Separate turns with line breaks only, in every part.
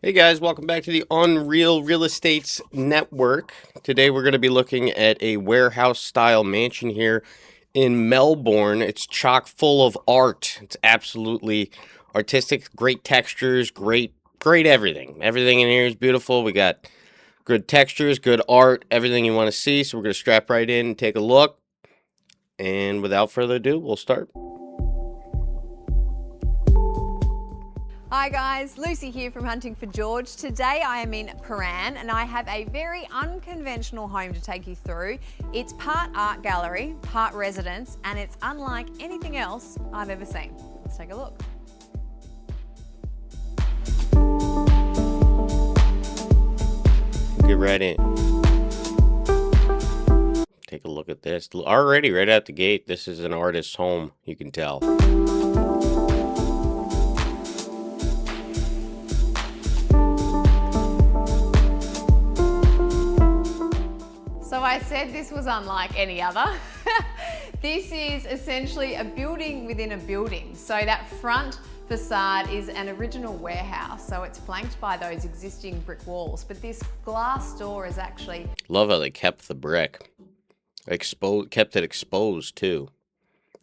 Hey guys, welcome back to the Unreal Real Estates Network. Today we're going to be looking at a warehouse style mansion here in Melbourne. It's chock full of art. It's absolutely artistic, great textures, great everything. Everything in here is beautiful. We got good textures, good art, everything you want to see. So we're going to strap right in and take a look. And without further ado, we'll start.
Hi guys, Lucy here from Hunting for George. Today I am in Paran and I have a very unconventional home to take you through. It's part art gallery, part residence, and it's unlike anything else I've ever seen. Let's take a look.
Get right in. Take a look at this. Already right out the gate, this is an artist's home, you can tell.
So I said this was unlike any other. This is essentially a building within a building. So that front facade is an original warehouse. So it's flanked by those existing brick walls, but this glass door is actually...
Love how they kept the brick. Kept it exposed too.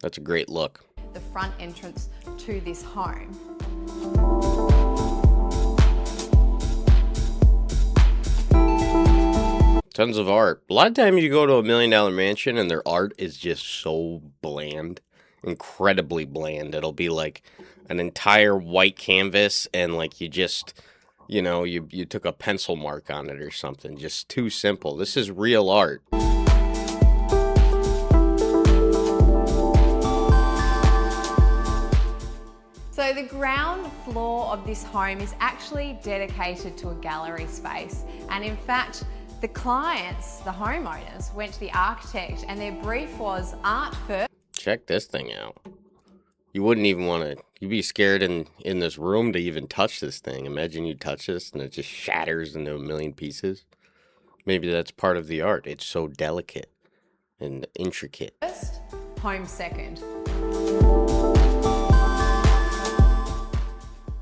That's a great look.
The front entrance to this home.
Tons of art. A lot of times you go to $1 million mansion and their art is just so bland. Incredibly bland. It'll be like an entire white canvas and like you just, you know, you took a pencil mark on it or something. Just too simple. This is real art.
So the ground floor of this home is actually dedicated to a gallery space. And in fact, the clients, the homeowners, went to the architect and their brief was art first.
Check this thing out. You wouldn't even want to, you'd be scared in this room to even touch this thing. Imagine you touch this and it just shatters into a million pieces. Maybe that's part of the art. It's so delicate and intricate.
First, home second.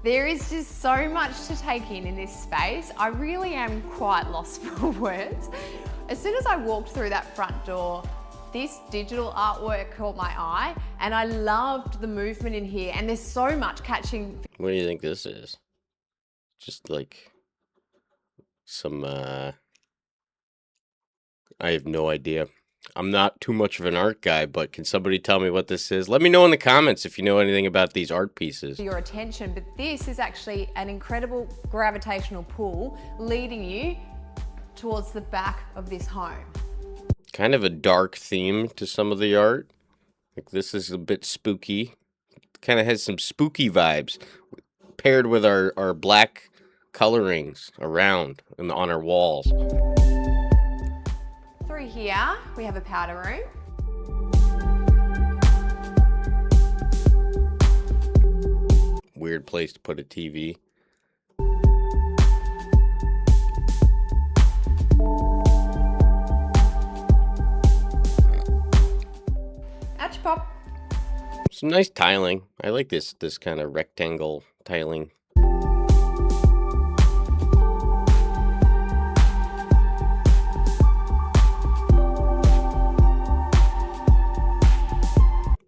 There is just so much to take in this space. I really am quite lost for words. As soon as I walked through that front door, this digital artwork caught my eye and I loved the movement in here, and there's so much catching.
What do you think this is? Just like some, I have no idea. I'm not too much of an art guy, but can somebody tell me what this is? Let me know in the comments if you know anything about these art pieces.
Your attention, but this is actually an incredible gravitational pull leading you towards the back of this home.
Kind of a dark theme to some of the art. Like this is a bit spooky. Kind of has some spooky vibes paired with our black colorings around and on our walls.
Through here, we have a powder room.
Weird place to put a TV.
Ouch pop.
Some nice tiling. I like this kind of rectangle tiling.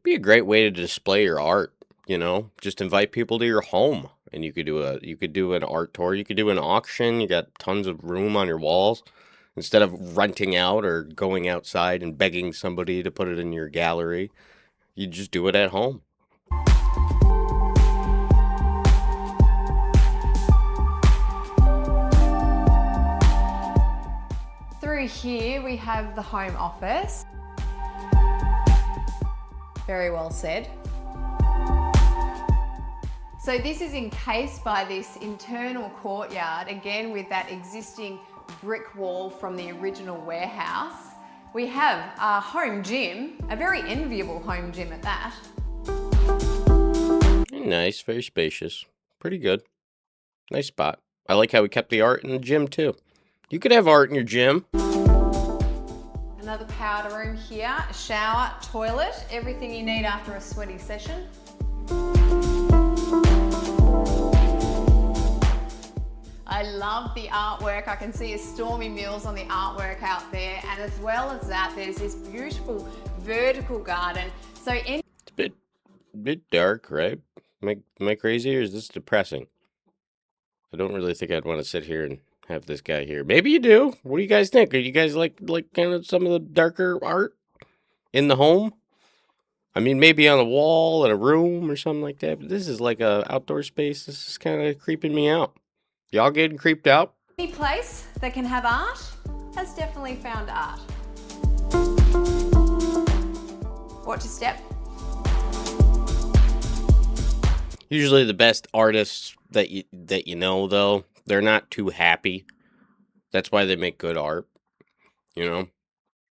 Be a great way to display your art, you know. Just invite people to your home and you could do an art tour, you could do an auction. You got tons of room on your walls. Instead of renting out or going outside and begging somebody to put it in your gallery, you just do it at home.
Through here, we have the home office. Very well said. So this is encased by this internal courtyard, again with that existing brick wall from the original warehouse. We have our home gym, a very enviable home gym at that.
Nice, very spacious. Pretty good. Nice spot. I like how we kept the art in the gym too. You could have art in your gym.
Another powder room here, a shower, toilet, everything you need after a sweaty session. I love the artwork. I can see a Stormy Mills on the artwork out there. And as well as that, there's this beautiful vertical garden. So in
It's a bit dark, right? Am I crazy or is this depressing? I don't really think I'd want to sit here and have this guy here. Maybe you do. What do you guys think? Are you guys like kind of some of the darker art in the home? I mean, maybe on a wall in a room or something like that. But this is like a outdoor space. This is kind of creeping me out. Y'all getting creeped out?
any place that can have art has definitely found art. Watch a step.
Usually the best artists that you know, though, they're not too happy. That's why they make good art. You know,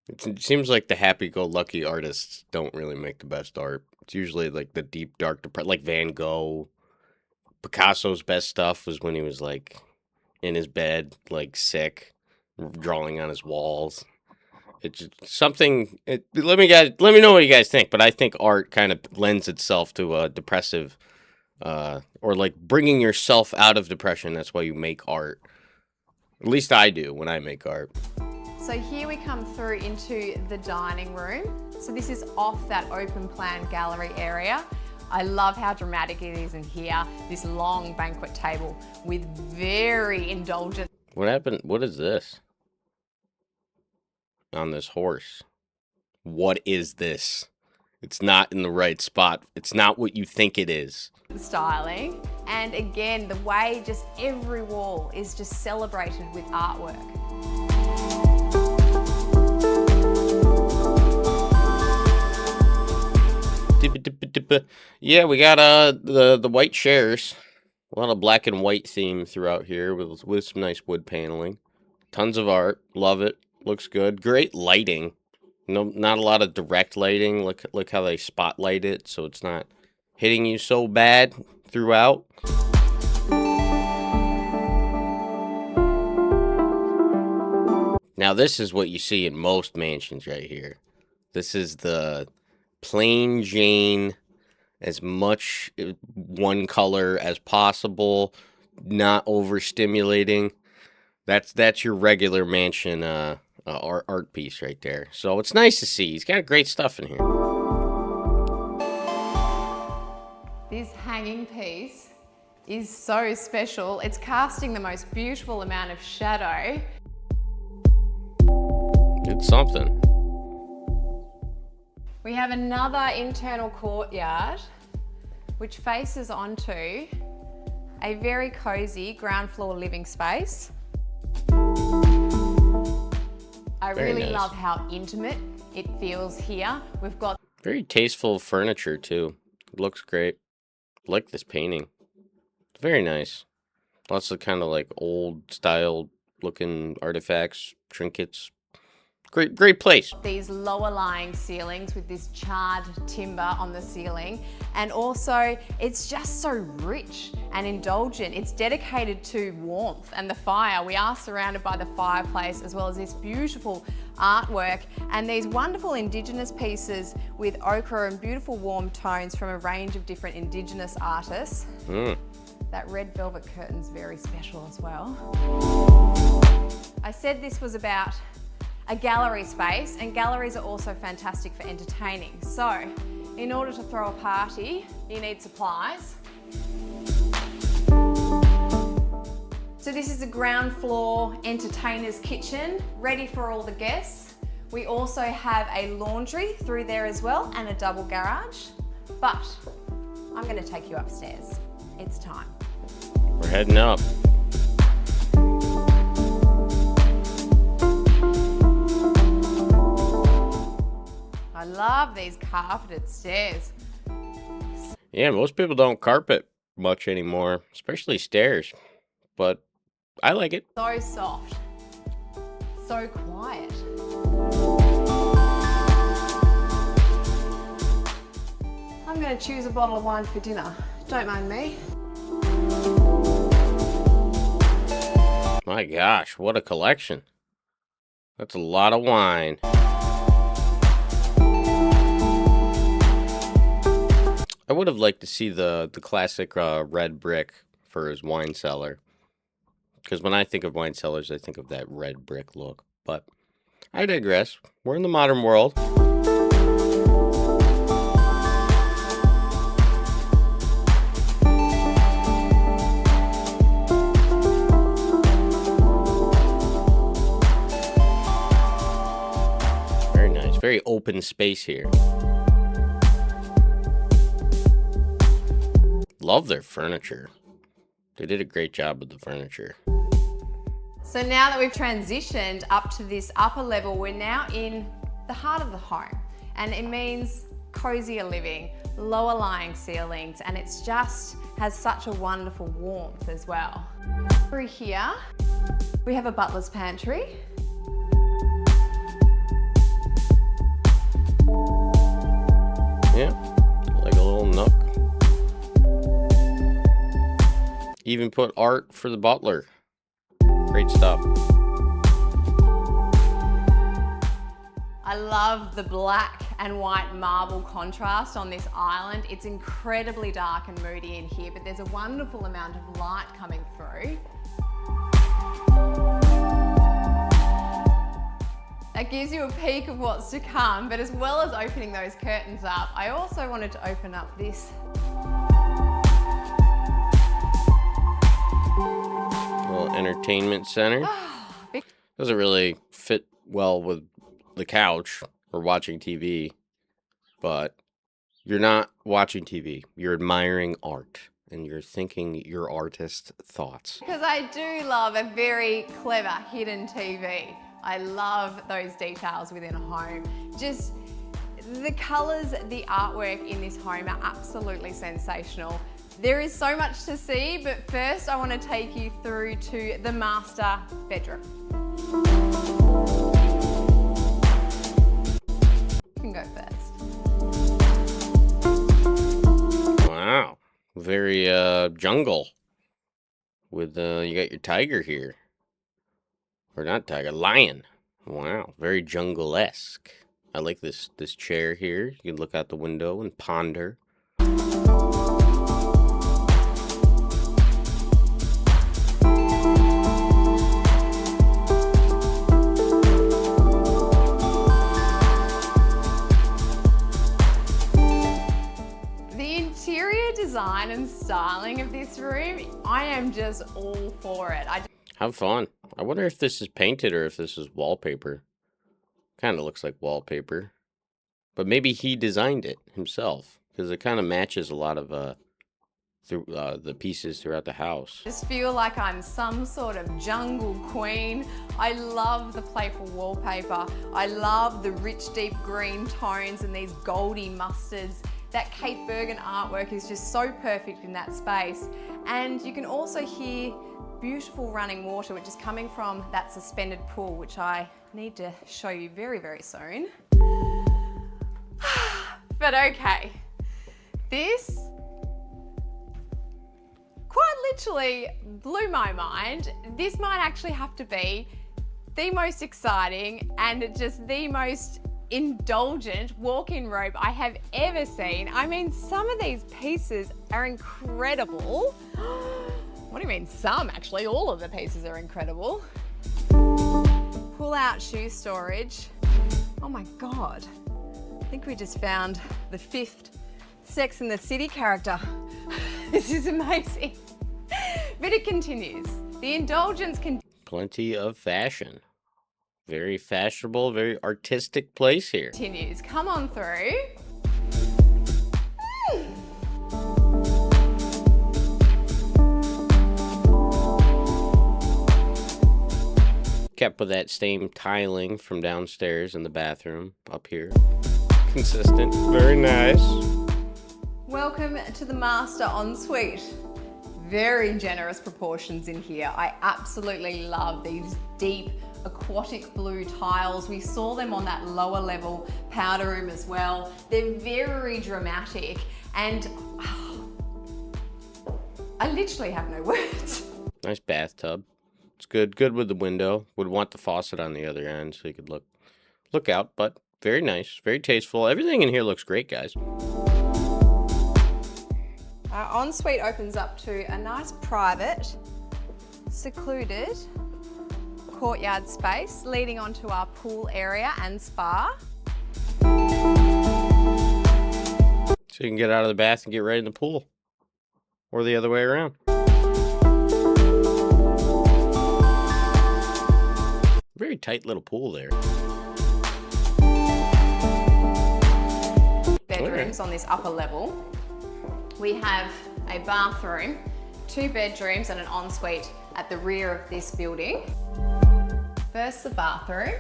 it seems like the happy-go-lucky artists don't really make the best art. It's usually like the deep, dark, like Van Gogh. Picasso's best stuff was when he was like in his bed, like sick, drawing on his walls. It's something. Let me know what you guys think. But I think art kind of lends itself to a depressive, or like bringing yourself out of depression. That's why you make art. At least I do when I make art.
So here we come through into the dining room. So this is off that open plan gallery area. I love how dramatic it is in here. This long banquet table with very indulgent.
What happened? What is this? On this horse. What is this? It's not in the right spot. It's not what you think it is.
Styling. And again, the way just every wall is just celebrated with artwork.
Yeah, we got the white chairs. A lot of black and white theme throughout here with some nice wood paneling. Tons of art. Love it. Looks good. Great lighting. No, not a lot of direct lighting. Look how they spotlight it, so it's not hitting you so bad throughout. Now this is what you see in most mansions right here. This is the plain Jane, as much one color as possible, not overstimulating. That's your regular mansion art piece right there. So it's nice to see. He's got great stuff in here.
This hanging piece is so special. It's casting the most beautiful amount of shadow.
It's something.
We have another internal courtyard which faces onto a very cozy ground floor living space. I really love how intimate it feels here. We've got
very tasteful furniture too. It looks great. I like this painting. It's very nice. Lots of kind of like old style looking artifacts, trinkets. Great place.
These lower lying ceilings with this charred timber on the ceiling, and also it's just so rich and indulgent. It's dedicated to warmth and the fire. We are surrounded by the fireplace as well as this beautiful artwork and these wonderful Indigenous pieces with ochre and beautiful warm tones from a range of different Indigenous artists. That red velvet curtain's very special as well. I said this was about a gallery space, and galleries are also fantastic for entertaining. So, in order to throw a party, you need supplies. So this is a ground floor entertainer's kitchen, ready for all the guests. We also have a laundry through there as well, and a double garage. But I'm gonna take you upstairs. It's time.
We're heading up.
I love these carpeted stairs.
Yeah, most people don't carpet much anymore, especially stairs. But I like it.
So soft, so quiet. I'm going to choose a bottle of wine for dinner. Don't mind me.
My gosh, what a collection. That's a lot of wine. I would have liked to see the classic red brick for his wine cellar. Because when I think of wine cellars, I think of that red brick look. But I digress. We're in the modern world. Very nice. Very open space here. Love their furniture. They did a great job with the furniture.
So now that we've transitioned up to this upper level, we're now in the heart of the home. And it means cozier living, lower lying ceilings, and it's just has such a wonderful warmth as well. Through here, we have a butler's pantry.
Yeah, like a little nook. Even put art for the butler. Great stuff.
I love the black and white marble contrast on this island. It's incredibly dark and moody in here, but there's a wonderful amount of light coming through. That gives you a peek of what's to come, but as well as opening those curtains up, I also wanted to open up this
Little entertainment center. Doesn't really fit well with the couch or watching TV, but you're not watching TV. You're admiring art and you're thinking your artist thoughts.
because I do love a very clever hidden TV. I love those details within a home. Just the colors, the artwork in this home are absolutely sensational. There is so much to see, but first I want to take you through to the master bedroom. You can go first.
Wow. Very jungle. With you got your tiger here. Or not tiger, lion. Wow, very jungle-esque. I like this chair here. You can look out the window and ponder.
The interior design and styling of this room, I am just all for it.
Have fun. I wonder if this is painted or if this is wallpaper. Kind of looks like wallpaper. But maybe he designed it himself. Because it kind of matches a lot of the pieces throughout the house.
Just feel like I'm some sort of jungle queen. I love the playful wallpaper. I love the rich deep green tones and these goldy mustards. That Cape Bergen artwork is just so perfect in that space. And you can also hear beautiful running water, which is coming from that suspended pool, which I need to show you very, very soon. But okay, this quite literally blew my mind. This might actually have to be the most exciting and just the most indulgent walk-in robe I have ever seen. I mean, some of these pieces are incredible. What do you mean some? Actually, all of the pieces are incredible. Pull-out shoe storage. Oh my God. I think we just found the 5th Sex and the City character. This is amazing. But it continues. The indulgence continues.
Plenty of fashion. Very fashionable, very artistic place here.
Come on through.
Kept with that same tiling from downstairs in the bathroom up here. Consistent. Very nice.
Welcome to the master ensuite. Very generous proportions in here. I absolutely love these deep aquatic blue tiles. We saw them on that lower level powder room as well. They're very dramatic and I literally have no words.
Nice bathtub. It's good. Good with the window. Would want the faucet on the other end so you could look out, but very nice, very tasteful. Everything in here looks great, guys.
Our ensuite opens up to a nice private secluded courtyard space leading onto our pool area and spa.
So you can get out of the bath and get right in the pool. Or the other way around. Very tight little pool there.
Bedrooms on this upper level. We have a bathroom, 2 bedrooms and an ensuite at the rear of this building. First, the bathroom.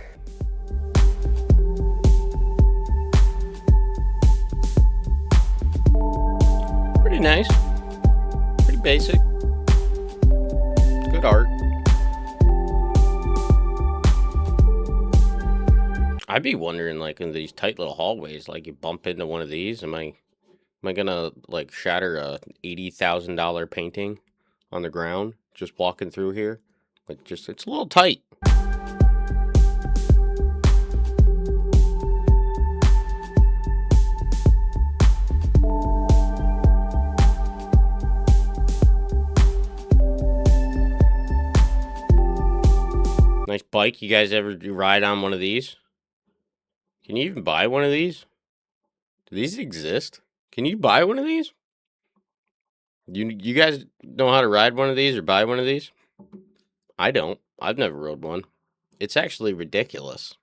Pretty nice. Pretty basic. Good art. I'd be wondering, like, in these tight little hallways, like, you bump into one of these, am I gonna, like, shatter a $80,000 painting on the ground just walking through here? Like, just, it's a little tight. Nice bike. You guys ever ride on one of these? Can you even buy one of these? Do these exist? Can you buy one of these? You guys know how to ride one of these or buy one of these? I don't. I've never rode one. It's actually ridiculous.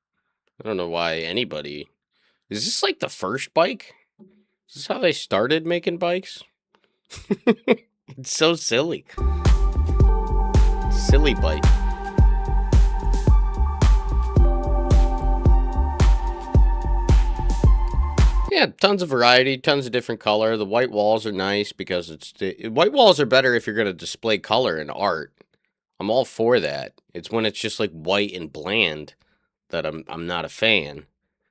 I don't know why anybody... Is this like the first bike? Is this how they started making bikes? It's so silly. Silly bike. Yeah, tons of variety, tons of different color. The white walls are nice because white walls are better if you're going to display color in art. I'm all for that. It's when it's just like white and bland that I'm not a fan.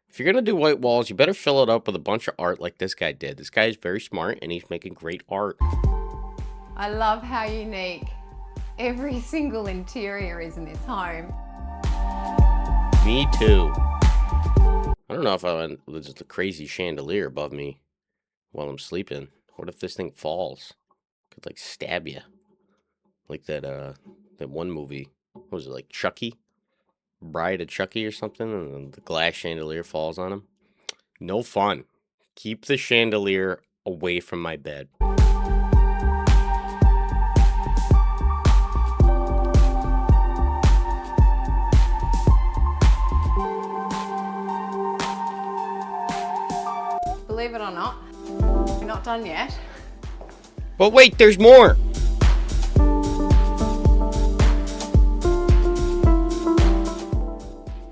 If you're going to do white walls, you better fill it up with a bunch of art like this guy did. This guy is very smart and he's making great art.
I love how unique every single interior is in this home.
Me too. I don't know if there's a crazy chandelier above me while I'm sleeping. What if this thing falls? Could like stab you. Like that one movie. What was it, like Chucky? Bride of Chucky or something, and then the glass chandelier falls on him. No fun. Keep the chandelier away from my bed.
Believe it or not, we're not done yet.
But wait, there's more.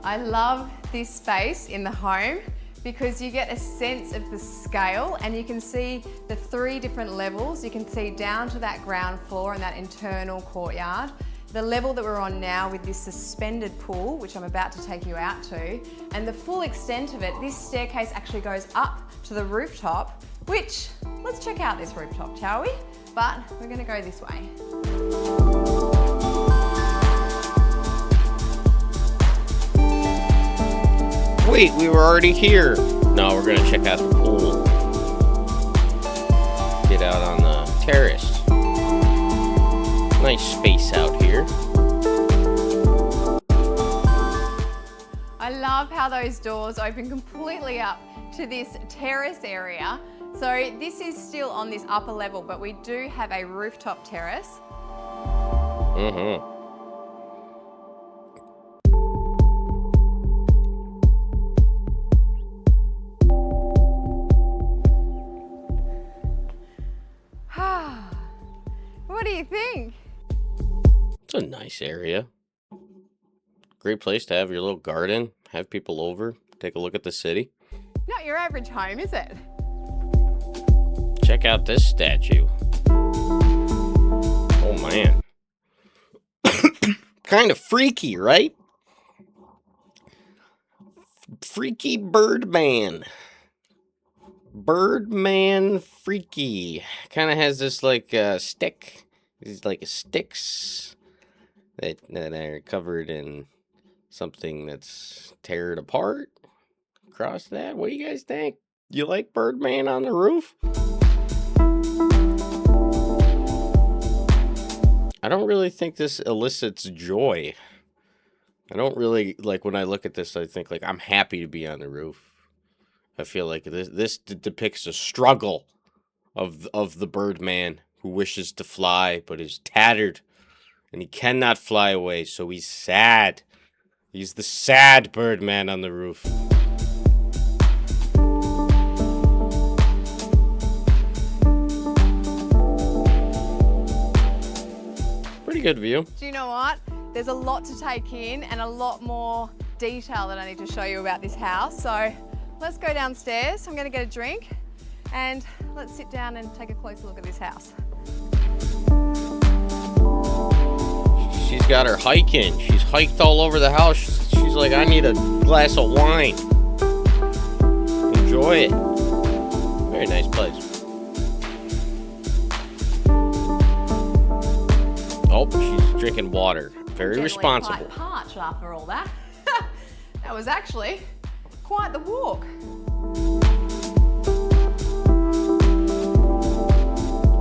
I love this space in the home because you get a sense of the scale and you can see the 3 different levels. You can see down to that ground floor and that internal courtyard. The level that we're on now with this suspended pool, which I'm about to take you out to, and the full extent of it, this staircase actually goes up to the rooftop, which, let's check out this rooftop, shall we? But we're gonna go this way.
Wait, we were already here. No, we're gonna check out the pool. Get out on the terrace. Nice space out here.
I love how those doors open completely up to this terrace area. So this is still on this upper level, but we do have a rooftop terrace. What do you think?
It's a nice area. Great place to have your little garden, have people over, take a look at the city.
Not your average home, is it?
Check out this statue. Oh man. Kind of freaky, right? Freaky Birdman. Birdman freaky. Kind of has this like stick. It's like sticks that are covered in something that's teared apart. Across that. What do you guys think? You like Birdman on the roof? I don't really think this elicits joy. I don't really like when I look at this. I think like I'm happy to be on the roof. I feel like this depicts a struggle of the Birdman who wishes to fly but is tattered and he cannot fly away, so he's sad. He's the sad Birdman on the roof. Pretty good view.
Do you know what? There's a lot to take in and a lot more detail that I need to show you about this house. So let's go downstairs. I'm going to get a drink and let's sit down and take a closer look at this house.
She's got her hiking. She's hiked all over the house. She's like, I need a glass of wine. Enjoy it. Very nice place. Oh, she's drinking water. Very responsible.
Quite parched after all that. That was actually quite the walk.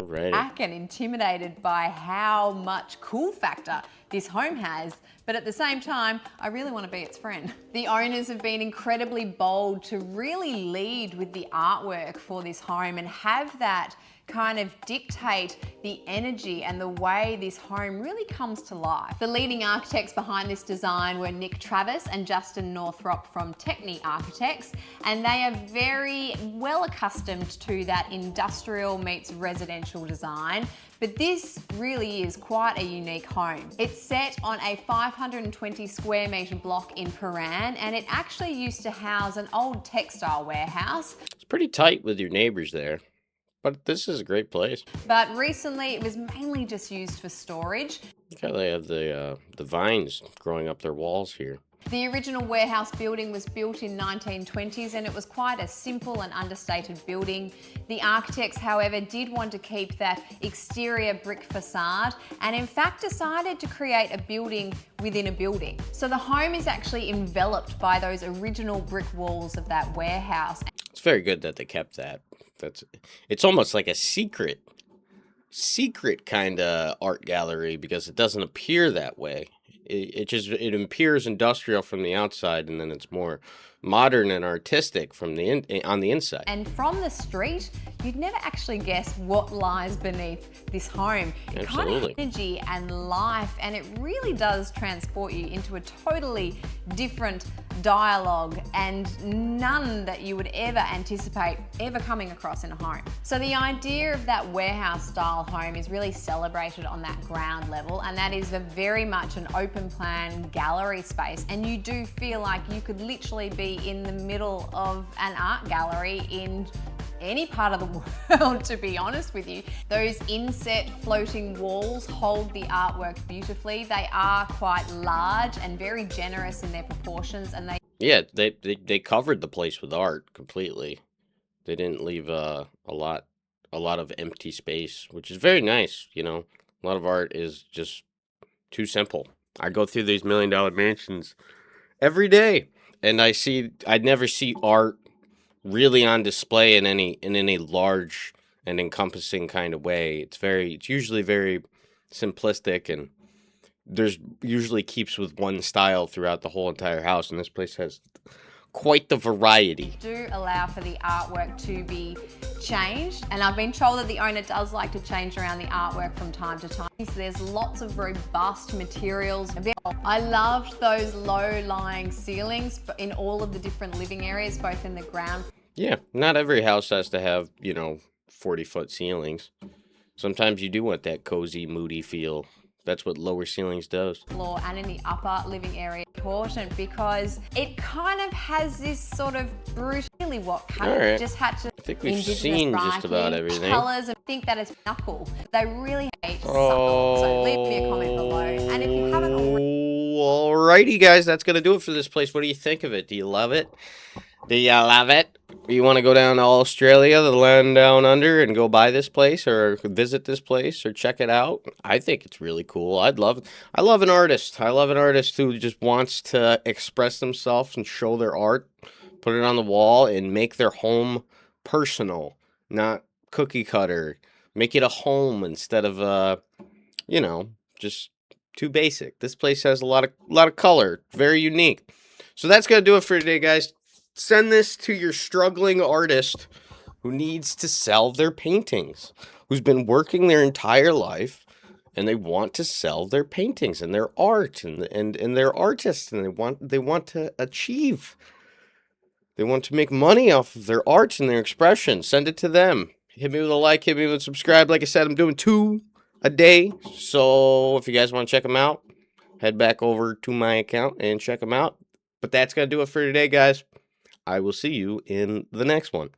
Alrighty.
Back and intimidated by how much cool factor this home has, but at the same time, I really want to be its friend. The owners have been incredibly bold to really lead with the artwork for this home and have that kind of dictate the energy and the way this home really comes to life. The leading architects behind this design were Nick Travis and Justin Northrop from Techni Architects, and they are very well accustomed to that industrial meets residential design. But this really is quite a unique home. It's set on a 520 square metre block in Paran, and it actually used to house an old textile warehouse.
It's pretty tight with your neighbors there. But this is a great place.
But recently it was mainly just used for storage.
Look how they have the vines growing up their walls here.
The original warehouse building was built in 1920s and it was quite a simple and understated building. The architects, however, did want to keep that exterior brick facade and in fact decided to create a building within a building. So the home is actually enveloped by those original brick walls of that warehouse.
It's very good that they kept that. It's almost like a secret kind of art gallery because it doesn't appear that way. It appears industrial from the outside, and then it's more modern and artistic from on the inside.
And from the street, you'd never actually guess what lies beneath this home. It kind of energy and life, and it really does transport you into a totally different dialogue and none that you would ever anticipate ever coming across in a home. So the idea of that warehouse style home is really celebrated on that ground level, and that is very much an open plan gallery space, and you do feel like you could literally be in the middle of an art gallery in any part of the world, to be honest with you. Those inset floating walls hold the artwork beautifully. They are quite large and very generous in their proportions, and
they covered the place with art completely. They didn't leave a lot of empty space, which is very nice. You know, a lot of art is just too simple. I go through these $1 million mansions every day, and I'd never see art really on display in any large and encompassing kind of way. It's usually very simplistic, and there's usually keeps with one style throughout the whole entire house, and this place has quite the variety.
Do allow for the artwork to be changed, and I've been told that the owner does like to change around the artwork from time to time. So there's lots of robust materials. I loved those low-lying ceilings in all of the different living areas, both in the ground.
Yeah, not every house has to have, 40-foot ceilings. Sometimes you do want that cozy, moody feel. That's what lower ceilings does.
Floor and in the upper living area. Important because it kind of has this sort of brutally what kind of just had to.
I think we've seen just about everything.
Colors, and think that it's knuckle. They really hate suckle. So leave me a comment below. And if you haven't already.
Alrighty, guys, that's gonna do it for this place. What do you think of it? Do you love it? Do you love it? You want to go down to Australia, the land down under, and go buy this place or visit this place or check it out? I think it's really cool. I love an artist. I love an artist who just wants to express themselves and show their art, put it on the wall, and make their home personal, not cookie cutter. Make it a home instead of just too basic. This place has a lot of color, very unique. So that's gonna do it for today, guys. Send this to your struggling artist who needs to sell their paintings, who's been working their entire life, and they want to sell their paintings and their art, and they're artists, and they want to achieve. They want to make money off of their art and their expression. Send it to them. Hit me with a like, hit me with a subscribe. Like I said, I'm doing 2 a day. So if you guys want to check them out, head back over to my account and check them out. But that's going to do it for today, guys. I will see you in the next one.